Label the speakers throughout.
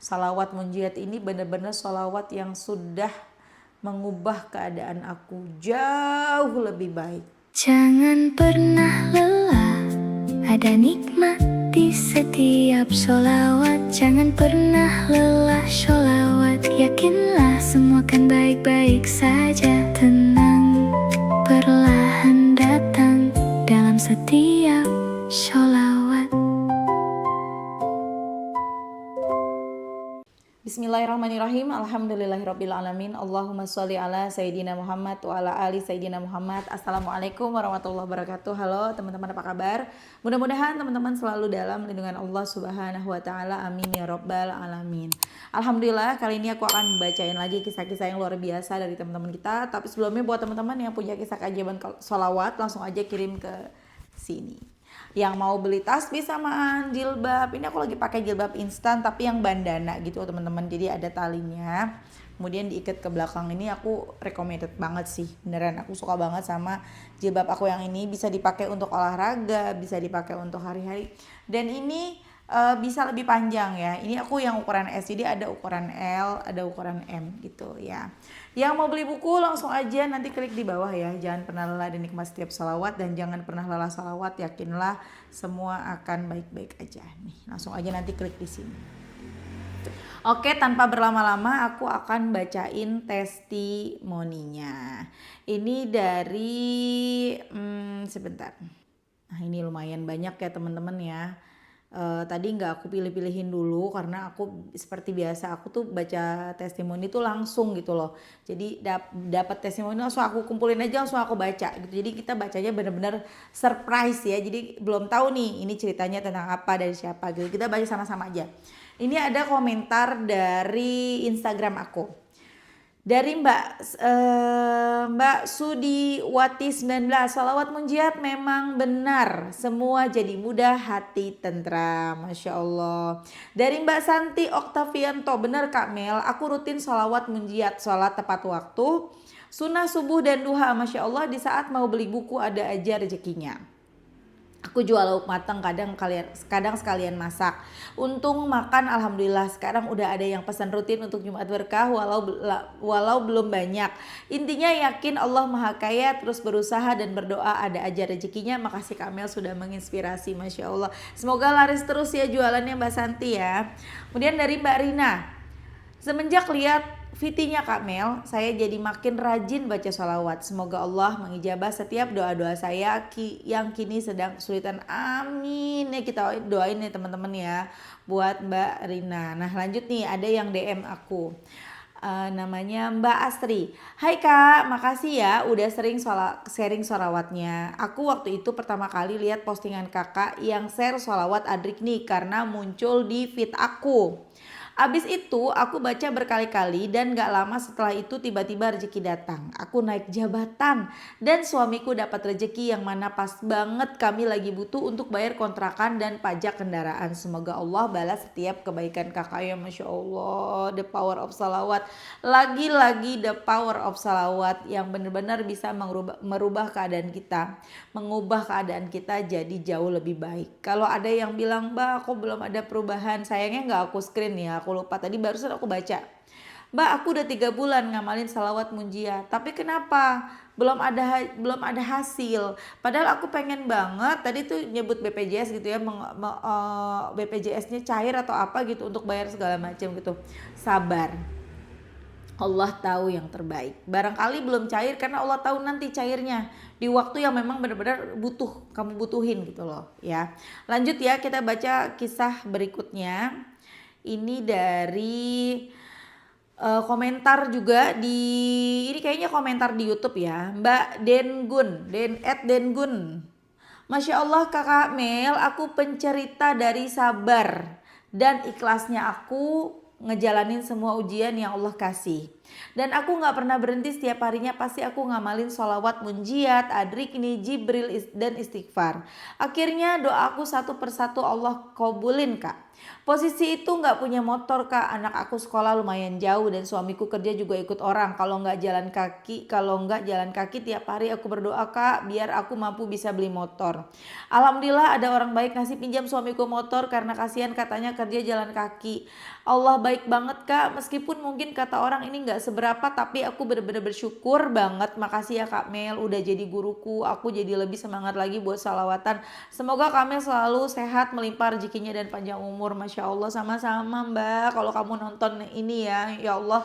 Speaker 1: Salawat munjiat ini benar-benar salawat yang sudah mengubah keadaan aku jauh lebih baik.
Speaker 2: Jangan pernah lelah, ada nikmat di setiap sholawat. Jangan pernah lelah sholawat, yakinlah semua kan baik-baik saja. Tenang, perlahan datang dalam setiap sholawat.
Speaker 1: Bismillahirrahmanirrahim. Alhamdulillahirrabbilalamin. Allahumma sholli ala Sayyidina Muhammad wa ala ali Sayyidina Muhammad. Assalamualaikum warahmatullahi wabarakatuh. Halo teman-teman, apa kabar? Mudah-mudahan teman-teman selalu dalam lindungan Allah Subhanahu wa taala. Amin ya rabbal alamin. Alhamdulillah, kali ini aku akan bacain lagi kisah-kisah yang luar biasa dari teman-teman kita. Tapi sebelumnya buat teman-teman yang punya kisah keajaiban sholawat, langsung aja kirim ke sini. Yang mau beli tasbih samaan, jilbab, ini aku lagi pakai jilbab instan tapi yang bandana gitu teman-teman, jadi ada talinya kemudian diikat ke belakang. Ini aku recommended banget sih, beneran aku suka banget sama jilbab aku yang ini. Bisa dipakai untuk olahraga, bisa dipakai untuk hari-hari, dan ini bisa lebih panjang ya. Ini aku yang ukuran S, jadi ada ukuran L, ada ukuran M gitu ya. Yang mau beli buku langsung aja nanti klik di bawah ya. Jangan pernah lelah dan nikmat setiap salawat, dan jangan pernah lelah salawat, yakinlah semua akan baik-baik aja. Nih, langsung aja nanti klik di sini. Oke, tanpa berlama-lama aku akan bacain testimoninya. Ini dari sebentar. Nah, ini lumayan banyak ya teman-teman ya. Tadi nggak aku pilih-pilihin dulu karena aku seperti biasa aku tuh baca testimoni tuh langsung gitu loh. Jadi dapat testimoni langsung aku kumpulin aja, langsung aku baca gitu. Jadi kita bacanya benar-benar surprise ya. Jadi belum tahu nih ini ceritanya tentang apa, dari siapa gitu. Kita baca sama-sama aja. Ini ada komentar dari Instagram aku. Dari Mbak Sudiwati 19, salawat munjiat memang benar, semua jadi mudah, hati tentram, Masya Allah. Dari Mbak Santi Oktavianto, benar Kak Mel, aku rutin salawat munjiat, sholat tepat waktu, sunnah subuh dan duha, Masya Allah. Di saat mau beli buku ada aja rezekinya. Aku jual lauk matang, kadang sekalian masak. Untung makan alhamdulillah. Sekarang udah ada yang pesan rutin untuk Jumat Berkah walau belum banyak. Intinya yakin Allah Maha Kaya, terus berusaha dan berdoa ada aja rezekinya. Makasih Kak Mel sudah menginspirasi, Masya Allah. Semoga laris terus ya jualannya Mbak Santi ya. Kemudian dari Mbak Rina, semenjak lihat VT-nya Kak Mel, saya jadi makin rajin baca sholawat. Semoga Allah mengijabah setiap doa-doa saya yang kini sedang kesulitan. Amin. Ya kita doain nih teman-teman ya buat Mbak Rina. Nah lanjut nih, ada yang DM aku. Namanya Mbak Astri. Hai Kak, makasih ya udah sering sharing sholawatnya. Aku waktu itu pertama kali lihat postingan kakak yang share sholawat adrik nih karena muncul di feed aku. Abis itu aku baca berkali-kali dan gak lama setelah itu tiba-tiba rezeki datang. Aku naik jabatan dan suamiku dapat rezeki yang mana pas banget kami lagi butuh untuk bayar kontrakan dan pajak kendaraan. Semoga Allah balas setiap kebaikan kakak ya, Masya Allah. The power of salawat. Lagi-lagi the power of salawat yang benar-benar bisa merubah keadaan kita. Mengubah keadaan kita jadi jauh lebih baik. Kalau ada yang bilang, Mbak aku belum ada perubahan, sayangnya gak aku screen ya, aku lupa tadi barusan aku baca. Mbak aku udah 3 bulan ngamalin salawat munjiat, tapi kenapa belum ada hasil? Padahal aku pengen banget, tadi tuh nyebut BPJS gitu ya, BPJS-nya cair atau apa gitu untuk bayar segala macam gitu. Sabar, Allah tahu yang terbaik. Barangkali belum cair karena Allah tahu nanti cairnya di waktu yang memang benar-benar kamu butuhin gitu loh ya. Lanjut ya, kita baca kisah berikutnya. Ini dari komentar juga ini kayaknya komentar di YouTube ya. Mbak Dengun. Masya Allah Kakak Mel, aku pencerita dari sabar dan ikhlasnya aku ngejalanin semua ujian yang Allah kasih. Dan aku gak pernah berhenti, setiap harinya pasti aku ngamalin sholawat munjiat, adrikni, jibril dan istighfar. Akhirnya doaku satu persatu Allah kabulin Kak. Posisi itu nggak punya motor Kak, anak aku sekolah lumayan jauh dan suamiku kerja juga ikut orang. Kalau nggak jalan kaki tiap hari aku berdoa Kak, biar aku mampu bisa beli motor. Alhamdulillah ada orang baik ngasih pinjam suamiku motor karena kasihan katanya kerja jalan kaki. Allah baik banget Kak, meskipun mungkin kata orang ini nggak seberapa, tapi aku bener-bener bersyukur banget. Makasih ya Kak Mel udah jadi guruku, aku jadi lebih semangat lagi buat salawatan. Semoga Kak Mel selalu sehat, melimpah rezekinya dan panjang umur. Masya Allah, sama-sama Mbak. Kalau kamu nonton ini ya Allah.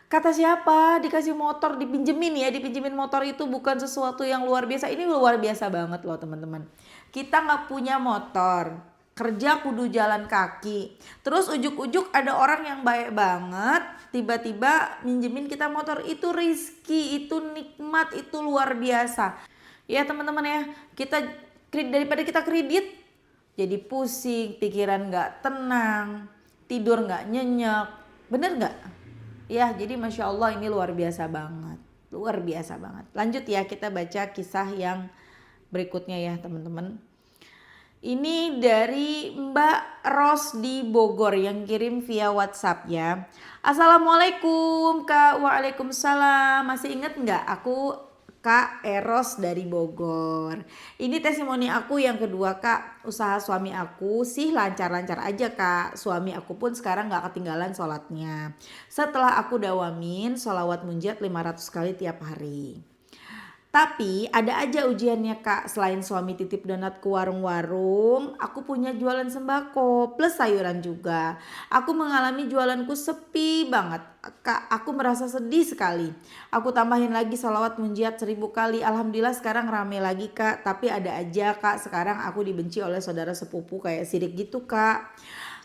Speaker 1: Kata siapa dikasih motor dipinjemin motor itu bukan sesuatu yang luar biasa. Ini luar biasa banget loh teman-teman. Kita nggak punya motor, kerja kudu jalan kaki, terus ujuk-ujuk ada orang yang baik banget tiba-tiba minjemin kita motor. Itu rizki, itu nikmat, itu luar biasa ya teman-teman ya. Kita daripada kita kredit jadi pusing, pikiran nggak tenang, tidur nggak nyenyak, bener nggak ya? Jadi Masya Allah ini luar biasa banget, luar biasa banget. Lanjut ya, kita baca kisah yang berikutnya ya teman-teman. Ini dari Mbak Ros di Bogor yang kirim via WhatsApp ya. Assalamualaikum Kak. Waalaikumsalam. Masih inget nggak aku Kak Eros dari Bogor. Ini testimoni aku yang kedua Kak. Usaha suami aku sih lancar-lancar aja Kak. Suami aku pun sekarang gak ketinggalan sholatnya. Setelah aku dawamin sholawat munjat 500 kali tiap hari. Tapi ada aja ujiannya Kak. Selain suami titip donat ke warung-warung, aku punya jualan sembako plus sayuran juga. Aku mengalami jualanku sepi banget Kak. Aku merasa sedih sekali. Aku tambahin lagi sholawat munjiat 1000 kali. Alhamdulillah sekarang rame lagi Kak. Tapi ada aja Kak, sekarang aku dibenci oleh saudara sepupu kayak sirik gitu Kak.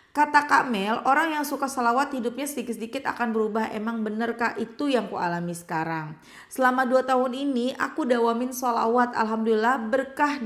Speaker 1: Kata Kak Mel, orang yang suka salawat hidupnya sedikit-sedikit akan berubah. Emang bener Kak, itu yang ku alami sekarang. Selama 2 tahun ini aku dawamin salawat. Alhamdulillah berkah.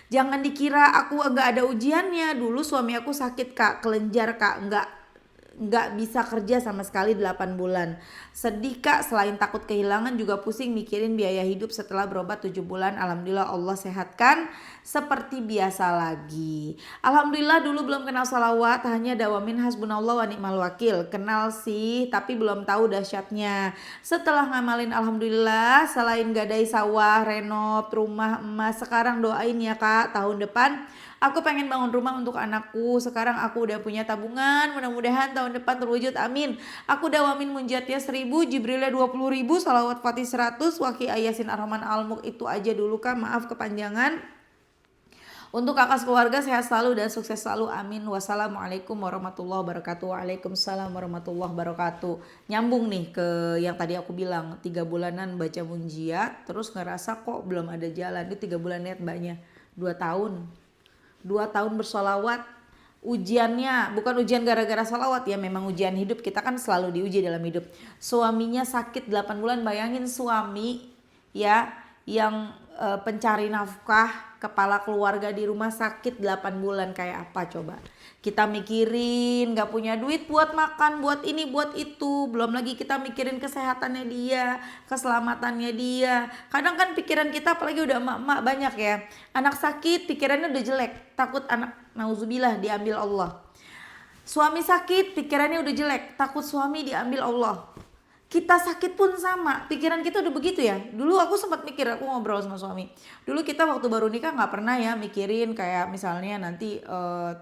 Speaker 1: Jangan dikira aku enggak ada ujiannya. Dulu suami aku sakit Kak, kelenjar Kak, enggak bisa kerja sama sekali 8 bulan. Sedih Kak, selain takut kehilangan juga pusing mikirin biaya hidup. Setelah berobat 7 bulan, alhamdulillah Allah sehatkan seperti biasa lagi. Alhamdulillah dulu belum kenal salawat, hanya dawamin hasbunallah wa ni'mal wakil. Kenal sih, tapi belum tahu dahsyatnya. Setelah ngamalin alhamdulillah, selain gadai sawah, renov, rumah emas, sekarang doain ya Kak, tahun depan aku pengen bangun rumah untuk anakku. Sekarang aku udah punya tabungan, mudah-mudahan tahun depan terwujud, amin. Aku dawamin munjatnya 1000, Jibrilnya 20.000, salawat fatih 100, Waki Ayasin Ar-Rahman Al-Mulk. Itu aja dulu Kak, maaf kepanjangan. Untuk kakak keluarga sehat selalu dan sukses selalu, amin. Wassalamualaikum warahmatullahi wabarakatuh. Waalaikumsalam warahmatullahi wabarakatuh. Nyambung nih ke yang tadi aku bilang, 3 bulanan baca munjiat terus ngerasa kok belum ada jalan. Itu 3 bulan lihat mbaknya 2 tahun 2 tahun bersolawat. Ujiannya bukan ujian gara-gara solawat ya, memang ujian hidup. Kita kan selalu diuji dalam hidup. Suaminya sakit 8 bulan, bayangin suami ya yang pencari nafkah, kepala keluarga di rumah sakit 8 bulan, kayak apa coba. Kita mikirin gak punya duit buat makan, buat ini, buat itu. Belum lagi kita mikirin kesehatannya dia, keselamatannya dia. Kadang kan pikiran kita apalagi udah emak-emak banyak ya. Anak sakit pikirannya udah jelek, takut anak nauzubillah diambil Allah. Suami sakit pikirannya udah jelek, takut suami diambil Allah. Kita sakit pun sama, pikiran kita udah begitu ya. Dulu aku sempat mikir, aku ngobrol sama suami. Dulu kita waktu baru nikah gak pernah ya mikirin kayak misalnya nanti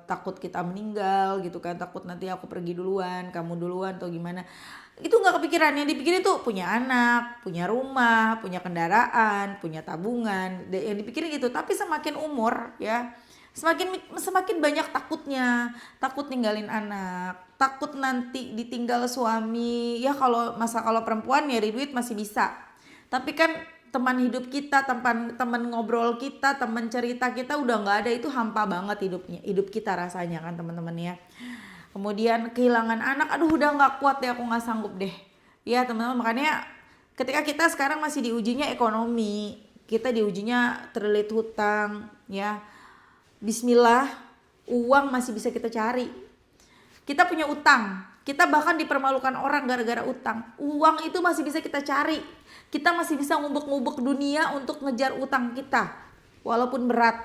Speaker 1: takut kita meninggal gitu kan. Takut nanti aku pergi duluan, kamu duluan atau gimana. Itu gak kepikiran, yang dipikirin tuh punya anak, punya rumah, punya kendaraan, punya tabungan. Yang dipikirin gitu, tapi semakin umur ya, semakin banyak takutnya. Takut ninggalin anak, takut nanti ditinggal suami. Ya kalau perempuan nyari duit masih bisa. Tapi kan teman hidup kita, teman ngobrol kita, teman cerita kita udah nggak ada. Itu hampa banget hidup kita rasanya kan teman-teman ya. Kemudian kehilangan anak, aduh udah nggak kuat deh, aku nggak sanggup deh. Ya teman-teman, makanya ketika kita sekarang masih diujinya ekonomi, kita diujinya terlilit hutang ya. Bismillah, uang masih bisa kita cari. Kita punya utang, kita bahkan dipermalukan orang gara-gara utang. Uang itu masih bisa kita cari. Kita masih bisa ngubek-ngubek dunia untuk ngejar utang kita, walaupun berat.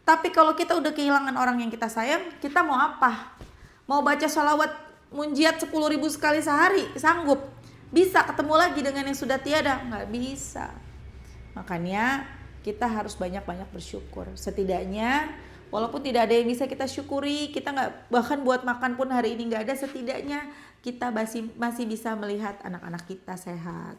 Speaker 1: Tapi kalau kita udah kehilangan orang yang kita sayang, kita mau apa? Mau baca sholawat munjiat 10.000 sekali sehari, sanggup? Bisa ketemu lagi dengan yang sudah tiada? Nggak bisa. Makanya kita harus banyak-banyak bersyukur. Setidaknya walaupun tidak ada yang bisa kita syukuri, kita nggak, bahkan buat makan pun hari ini nggak ada, setidaknya kita masih bisa melihat anak-anak kita sehat.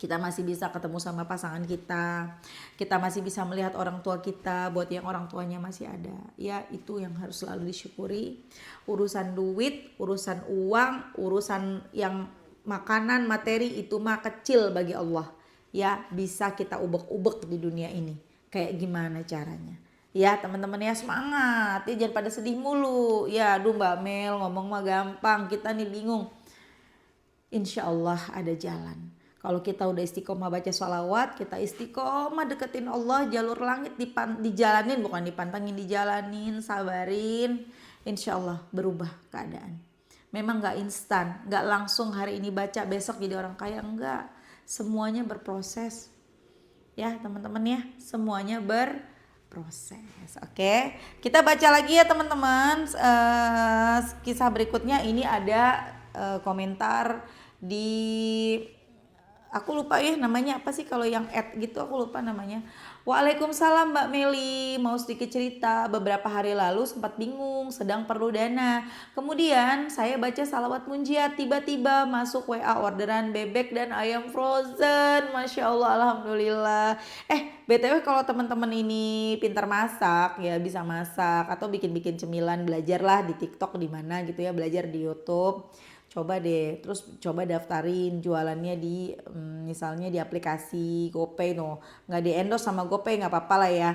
Speaker 1: Kita masih bisa ketemu sama pasangan kita masih bisa melihat orang tua kita, buat yang orang tuanya masih ada. Ya itu yang harus selalu disyukuri. Urusan duit, urusan uang, urusan yang makanan, materi itu mah kecil bagi Allah. Ya bisa kita ubek-ubek di dunia ini. Kayak gimana caranya? Ya teman-teman ya, semangat ya, jangan pada sedih mulu. Ya aduh Mbak Mel ngomong mah gampang, kita nih bingung. Insya Allah ada jalan. Kalau kita udah istiqomah baca sholawat, kita istiqomah deketin Allah, jalur langit dijalanin, bukan dipantangin, dijalanin, sabarin, insya Allah berubah keadaan. Memang gak instan, gak langsung hari ini baca besok jadi orang kaya, enggak. Semuanya berproses. Ya teman-teman ya, semuanya berproses. Oke, kita baca lagi ya teman-teman. Kisah berikutnya ini ada komentar di, aku lupa ya namanya apa sih kalau yang gitu, aku lupa namanya. Waalaikumsalam Mbak Meli, mau sedikit cerita. Beberapa hari lalu sempat bingung, sedang perlu dana. Kemudian saya baca salawat munjiat, tiba-tiba masuk WA orderan bebek dan ayam frozen. Masya Allah, alhamdulillah. BTW kalau teman-teman ini pintar masak ya, bisa masak atau bikin-bikin cemilan, belajarlah di TikTok di mana gitu ya, belajar di YouTube. Coba deh, terus coba daftarin jualannya di misalnya di aplikasi GoPay, nggak di endorse sama GoPay nggak apa-apa lah ya,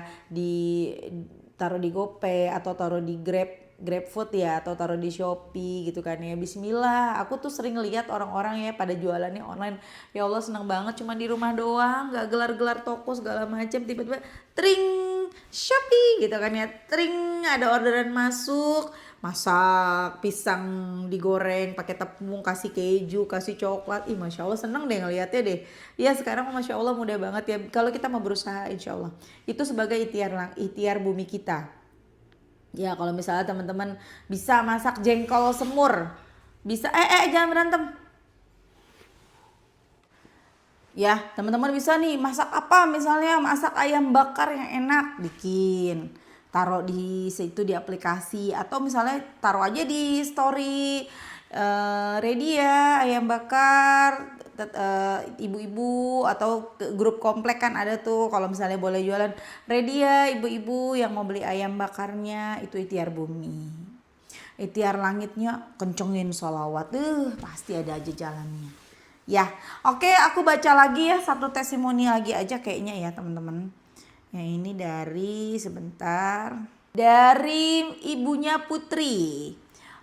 Speaker 1: taruh di GoPay atau taruh di GrabFood ya, atau taruh di Shopee gitu kan ya. Bismillah, aku tuh sering lihat orang-orang ya pada jualannya online, ya Allah seneng banget, cuma di rumah doang, nggak gelar-gelar toko segala macam, tiba-tiba tring Shopee gitu kan ya, tring ada orderan masuk. Masak pisang digoreng pakai tepung, kasih keju, kasih coklat. Masya Allah seneng deh ngeliatnya deh. Ya sekarang Masya Allah mudah banget ya. Kalau kita mau berusaha insya Allah. Itu sebagai ikhtiar bumi kita. Ya kalau misalnya teman-teman bisa masak jengkol semur. Bisa, jangan berantem. Ya teman-teman bisa nih masak apa, misalnya masak ayam bakar yang enak, bikin. Taruh di situ di aplikasi, atau misalnya taruh aja di story, ready ya ayam bakar, ibu-ibu atau grup komplek kan ada tuh, kalau misalnya boleh jualan, ready ya ibu-ibu yang mau beli ayam bakarnya. Itu ikhtiar bumi, ikhtiar langitnya, kencengin sholawat, pasti ada aja jalannya ya. Oke, aku baca lagi ya satu testimoni lagi aja kayaknya ya teman-teman. Yang ini dari ibunya Putri.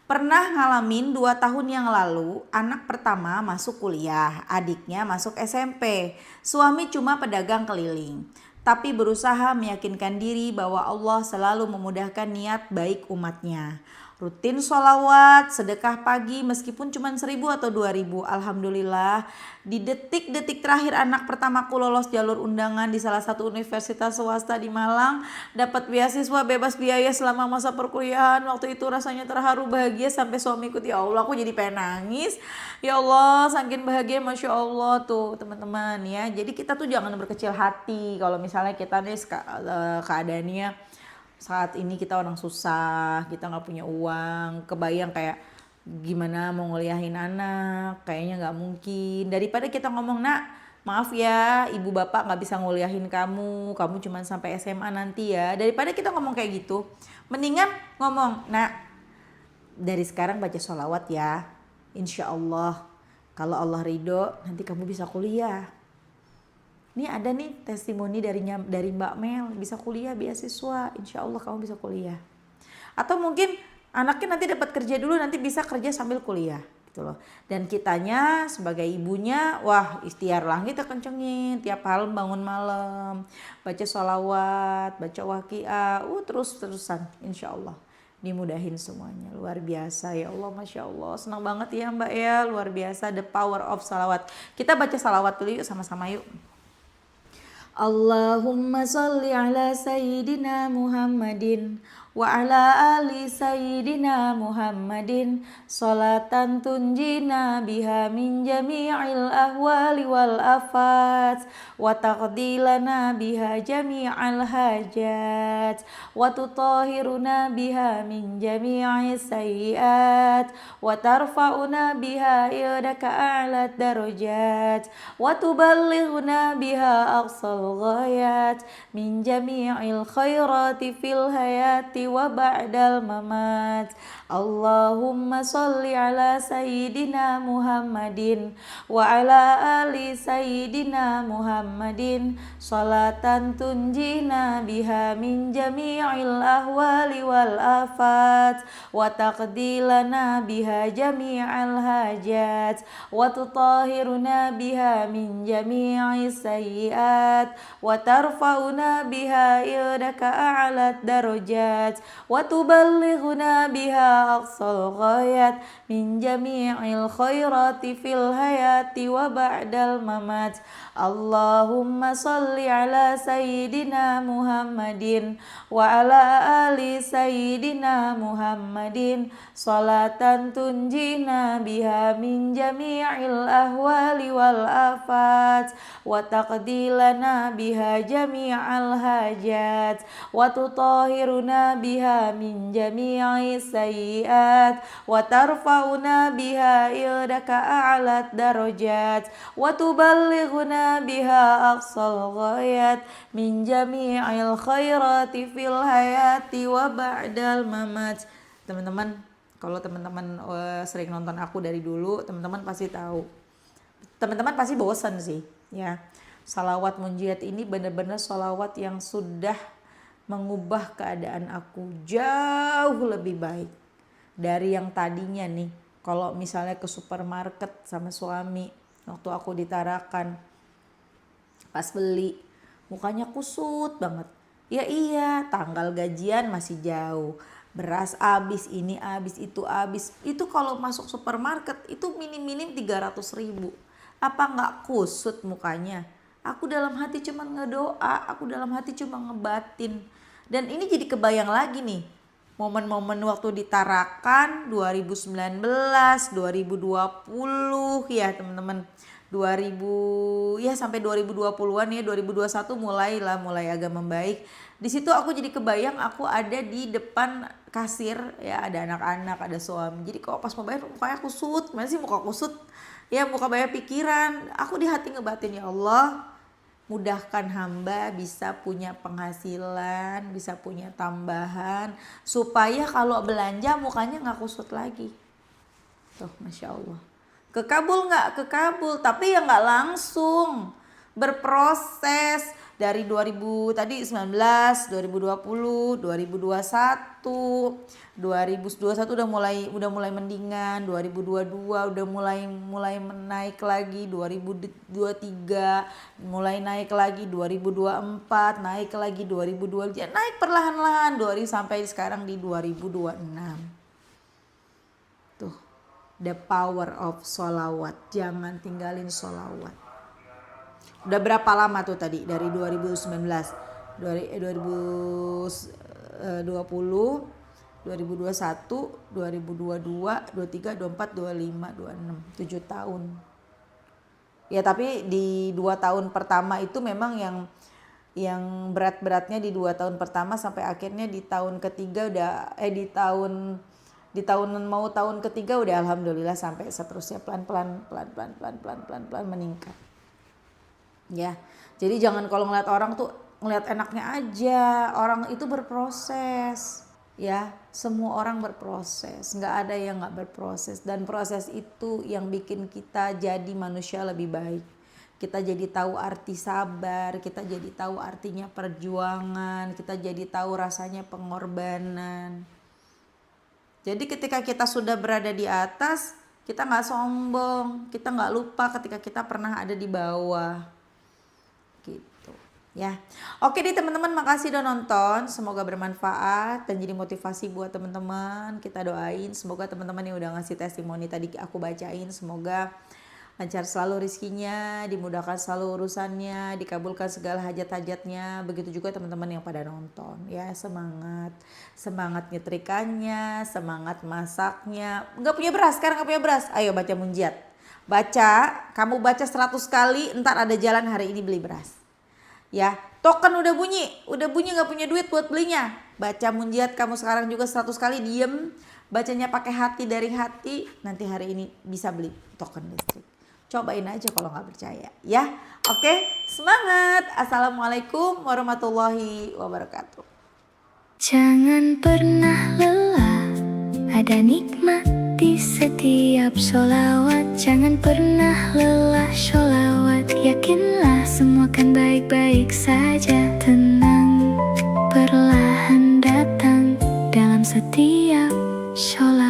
Speaker 1: Pernah ngalamin 2 tahun yang lalu, anak pertama masuk kuliah, adiknya masuk SMP. Suami cuma pedagang keliling, tapi berusaha meyakinkan diri bahwa Allah selalu memudahkan niat baik umatnya. Rutin sholawat, sedekah pagi meskipun cuma 1.000 atau 2.000. Alhamdulillah di detik-detik terakhir anak pertamaku lolos jalur undangan di salah satu universitas swasta di Malang. Dapat beasiswa bebas biaya selama masa perkuliahan. Waktu itu rasanya terharu bahagia sampai suamiku, ya Allah aku jadi pengen nangis. Ya Allah saking bahagia, Masya Allah tuh teman-teman ya. Jadi kita tuh jangan berkecil hati kalau misalnya kita nih keadaannya saat ini kita orang susah, kita nggak punya uang, kebayang kayak gimana mau nguliahin anak, kayaknya nggak mungkin. Daripada kita ngomong, nak maaf ya ibu bapak nggak bisa nguliahin kamu cuma sampai SMA nanti ya. Daripada kita ngomong kayak gitu, mendingan ngomong, nak dari sekarang baca sholawat ya, insya Allah kalau Allah ridho nanti kamu bisa kuliah. Ini ada nih testimoni dari Mbak Mel, bisa kuliah beasiswa, insya Allah kamu bisa kuliah. Atau mungkin anaknya nanti dapat kerja dulu, nanti bisa kerja sambil kuliah gitu loh. Dan kitanya sebagai ibunya, wah ikhtiar langit kita kencengin, tiap bangun malam, baca sholawat, baca waqiah, terus-terusan insya Allah dimudahin semuanya. Luar biasa ya Allah, Masya Allah. Senang banget ya Mbak ya, luar biasa the power of sholawat. Kita baca sholawat dulu yuk sama-sama yuk. Allahumma salli ala Sayyidina Muhammadin wa ala ali Sayyidina Muhammadin salatan tunjina biha min jami'il ahwali wal afat wa taqdilana biha jami'al hajat wa tutahhiruna biha min jami'i sayyiat wa tarfa'una biha ilaka a'la darajat wa tuballighuna biha aqsal ghayat min jami'il khairati fil hayati wa ba'dal mamat. Allahumma salli ala Sayyidina Muhammadin wa ala ali Sayyidina Muhammadin salatan tunjina biha min jami'il ahwali wal afat wa taqdilana biha jami'al hajat wa tutahhiruna biha min jami'i sayyiat wa tarfa'una biha ilaka a'la darajat wa tuballighuna biha aqsal ghayat min jami'il khairati fil hayati wa ba'dal mamat. Allahumma salli ala Sayyidina Muhammadin wa ala ali Sayyidina Muhammadin salatan tunjina biha min jami'il ahwali wal afat wa taqdilana biha jami'al hajat wa tutahhiruna biha min jami'i sayyiat wa tarfa'una biha ilaka a'la darajat wa tuballighuna biha aqsal ghayat min jami'il khairati fil hayati wa ba'dal mamat. Teman-teman, kalau teman-teman sering nonton aku dari dulu, teman-teman pasti tahu. Teman-teman pasti bosan sih, ya. Salawat munjiat ini benar-benar salawat yang sudah mengubah keadaan aku jauh lebih baik dari yang tadinya nih. Kalau misalnya ke supermarket sama suami, waktu aku ditarakan, pas beli mukanya kusut banget. Ya iya, tanggal gajian masih jauh, beras habis, ini habis, itu habis. Itu kalau masuk supermarket itu minim-minim 300.000. Apa nggak kusut mukanya? Aku dalam hati cuma ngedoa, aku dalam hati cuma ngebatin. Dan ini jadi kebayang lagi nih, momen-momen waktu ditarakan 2019, 2020 ya teman-teman. 2000 ya sampai 2020-an ya, 2021 mulai agak membaik. Di situ aku jadi kebayang aku ada di depan kasir ya, ada anak-anak, ada suami. Jadi kok pas mau bayar mukanya kusut, mana sih muka kusut? Ya muka bayar pikiran. Aku di hati ngebatin, ya Allah, mudahkan hamba bisa punya penghasilan, bisa punya tambahan, supaya kalau belanja mukanya nggak kusut lagi. Tuh, Masya Allah. Kekabul nggak? Kekabul, tapi ya nggak langsung, berproses dari 2000 tadi 19, 2020, 2021, 2021 udah mulai mendingan, 2022 udah mulai menaik lagi, 2023 mulai naik lagi, 2024 naik lagi, 2025 ya naik perlahan-lahan, sampai sekarang di 2026. Tuh, the power of sholawat. Jangan tinggalin sholawat. Udah berapa lama tuh tadi? Dari 2019, 2020, 2021, 2022, 23, 24, 25, 26, 7 tahun. Ya tapi di 2 tahun pertama itu memang yang berat-beratnya di 2 tahun pertama, sampai akhirnya di tahun ketiga udah tahun ketiga udah alhamdulillah, sampai seterusnya pelan-pelan meningkat. Ya, jadi jangan kalau ngeliat orang tuh ngeliat enaknya aja. Orang itu berproses, ya. Semua orang berproses, nggak ada yang nggak berproses. Dan proses itu yang bikin kita jadi manusia lebih baik. Kita jadi tahu arti sabar, kita jadi tahu artinya perjuangan, kita jadi tahu rasanya pengorbanan. Jadi ketika kita sudah berada di atas, kita nggak sombong, kita nggak lupa ketika kita pernah ada di bawah. Gitu ya. Oke deh teman-teman, makasih udah nonton, semoga bermanfaat dan jadi motivasi buat teman-teman. Kita doain semoga teman-teman yang udah ngasih testimoni tadi aku bacain, semoga lancar selalu rizkinya, dimudahkan selalu urusannya, dikabulkan segala hajat-hajatnya. Begitu juga teman-teman yang pada nonton ya, semangat nyetrikannya, semangat masaknya. Nggak punya beras, sekarang nggak punya beras, ayo baca munjiat. Kamu baca 100 kali, ntar ada jalan hari ini beli beras. Ya, token udah bunyi nggak punya duit buat belinya. Baca munjiat kamu sekarang juga 100 kali, diem, bacanya pakai hati, dari hati, nanti hari ini bisa beli token listrik. Cobain aja kalau nggak percaya ya. Oke, semangat. Assalamualaikum warahmatullahi wabarakatuh.
Speaker 2: Jangan pernah lelah, ada nikmat di setiap sholawat. Jangan pernah lelah sholawat, yakinlah semua kan baik-baik saja. Tenang, perlahan datang dalam setiap sholawat.